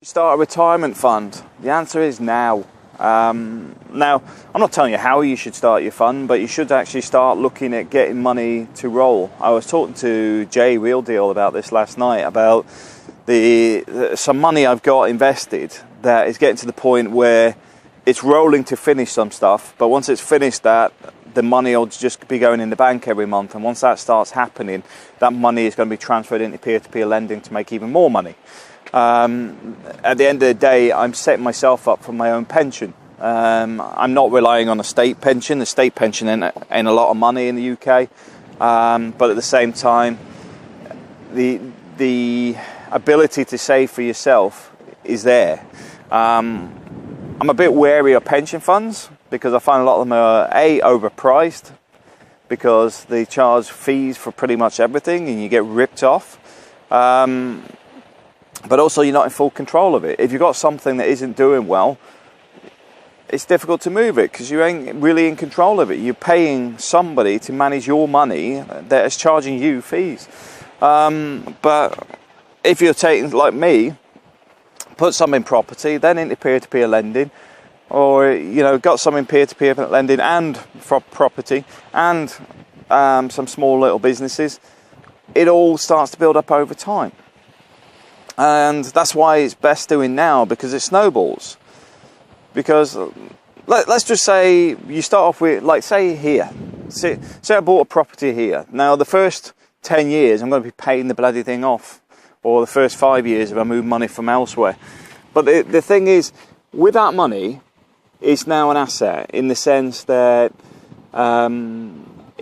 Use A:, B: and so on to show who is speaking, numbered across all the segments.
A: Start a retirement fund? The answer is now. Now, I'm not telling you how you should start your fund, but you should actually start looking at getting money to roll. I was talking to Jay Real Deal about this last night, about some money I've got invested that is getting to the point where it's rolling to finish some stuff, but once it's finished that, the money will just be going in the bank every month, and once that starts happening, that money is going to be transferred into peer-to-peer lending to make even more money. At the end of the day, I'm setting myself up for my own pension. I'm not relying on a state pension. The state pension ain't a lot of money in the UK, but at the same time, the ability to save for yourself is there. I'm a bit wary of pension funds because I find a lot of them are overpriced because they charge fees for pretty much everything and you get ripped off. But also you're not in full control of it. If you've got something that isn't doing well, it's difficult to move it because you ain't really in control of it. You're paying somebody to manage your money that is charging you fees. But if you're taking, like me, put some in property, then into peer-to-peer lending, or got some in peer-to-peer lending and property and some small little businesses, it all starts to build up over time. And that's why it's best doing now, because it snowballs. Because let's just say you start off with, like, say here. Say I bought a property here. Now, the first 10 years, I'm going to be paying the bloody thing off. Or the first 5 years if I move money from elsewhere. But the thing is, with that money, it's now an asset in the sense that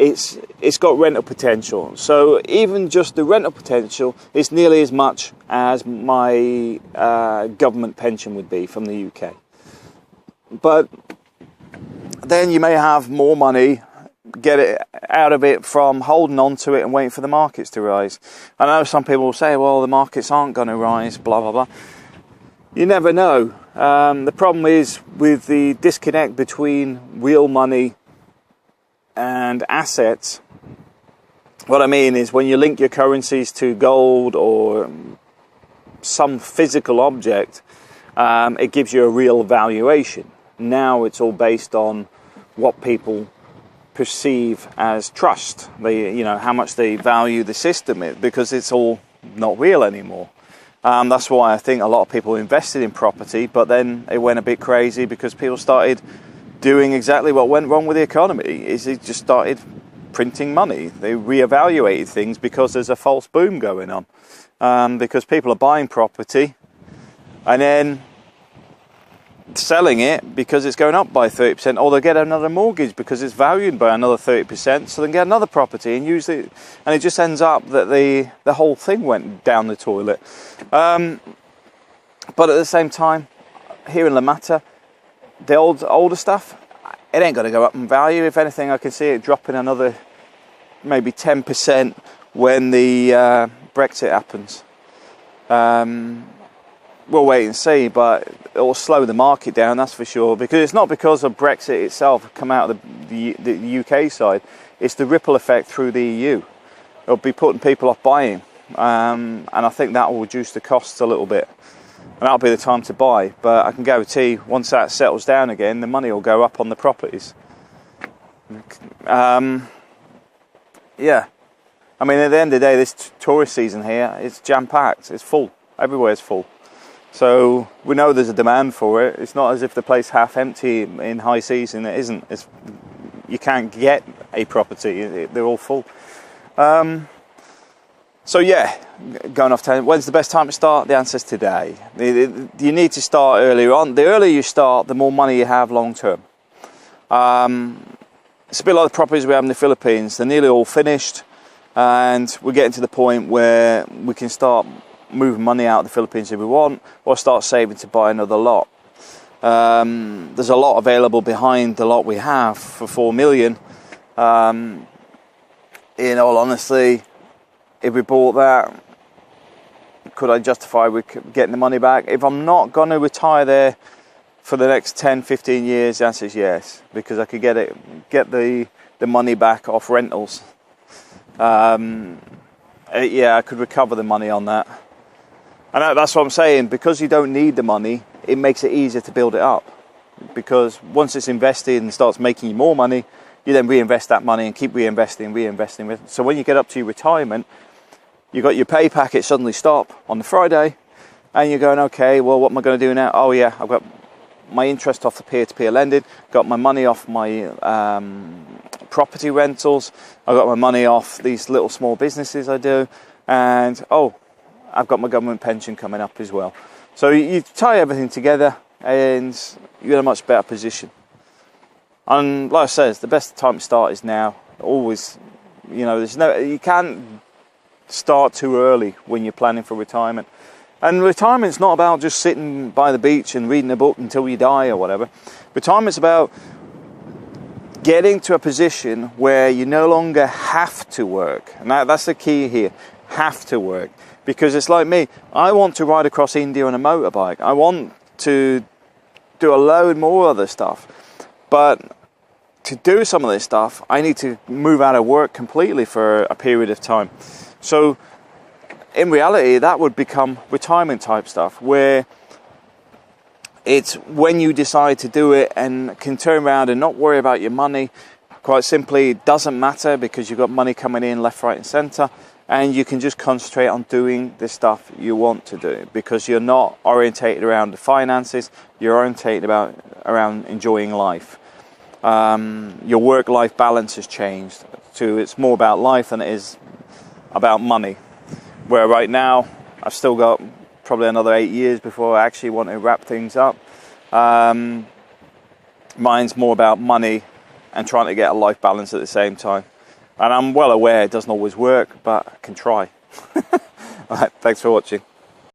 A: it's got rental potential. So even just the rental potential is nearly as much as my government pension would be from the UK. But then you may have more money, get it out of it from holding on to it and waiting for the markets to rise. I know some people will say, well, the markets aren't going to rise, blah, blah, blah. You never know. The problem is with the disconnect between real money and assets. What I mean is when you link your currencies to gold or some physical object, it gives you a real valuation. Now it's all based on what people perceive as trust. How much they value the system, because it's all not real anymore. That's why I think a lot of people invested in property, but then it went a bit crazy because people started doing exactly what went wrong with the economy, is they just started printing money. They reevaluated things because there's a false boom going on. Because people are buying property and then selling it because it's going up by 30%, or they get another mortgage because it's valued by another 30%, so they can get another property and use it, and it just ends up that the whole thing went down the toilet. But at the same time, here in La Mata, the older stuff, it ain't going to go up in value. If anything, I can see it dropping another maybe 10% when the Brexit happens. We'll wait and see, but it will slow the market down, that's for sure. Because it's not because of Brexit itself come out of the UK side. It's the ripple effect through the EU. It'll be putting people off buying. And I think that will reduce the costs a little bit. And that'll be the time to buy. But I can guarantee once that settles down again, the money will go up on the properties. Yeah. I mean, at the end of the day, this tourist season here, it's jam-packed. It's full. Everywhere's full. So we know there's a demand for it. It's not as if the place half empty in high season. It isn't. You can't get a property. They're all full. So yeah, going off tangent. When's the best time to start? The answer's today. You need to start earlier on. The earlier you start, the more money you have long term. It's a bit like the properties we have in the Philippines. They're nearly all finished, and we're getting to the point where we can start moving money out of the Philippines if we want, or start saving to buy another lot. There's a lot available behind the lot we have for 4 million. In all honesty, if we bought that, could I justify getting the money back? If I'm not going to retire there for the next 10, 15 years, the answer is yes, because I could get the money back off rentals. Yeah, I could recover the money on that. And that's what I'm saying. Because you don't need the money, it makes it easier to build it up. Because once it's invested and starts making you more money, you then reinvest that money and keep reinvesting. So when you get up to your retirement, you got your pay packet suddenly stop on the Friday, and you're going, okay, well, what am I going to do now? Oh yeah, I've got my interest off the peer-to-peer lending, got my money off my property rentals, I got my money off these little small businesses I do, and oh, I've got my government pension coming up as well. So you tie everything together and you're in a much better position. And like I said, the best time to start is now. Always, you can't start too early when you're planning for retirement. And retirement's not about just sitting by the beach and reading a book until you die or whatever. Retirement's about getting to a position where you no longer have to work. And that's the key here, have to work. Because it's like me, I want to ride across India on a motorbike. I want to do a load more other stuff. But to do some of this stuff, I need to move out of work completely for a period of time. So in reality, that would become retirement type stuff, where it's when you decide to do it and can turn around and not worry about your money. Quite simply, it doesn't matter because you've got money coming in left, right and centre, and you can just concentrate on doing the stuff you want to do because you're not orientated around the finances, you're orientated around enjoying life. Your work-life balance has changed to it's more about life than it is about money. Where right now, I've still got probably another 8 years before I actually want to wrap things up. Mine's more about money and trying to get a life balance at the same time. And I'm well aware it doesn't always work, but I can try. All right, thanks for watching.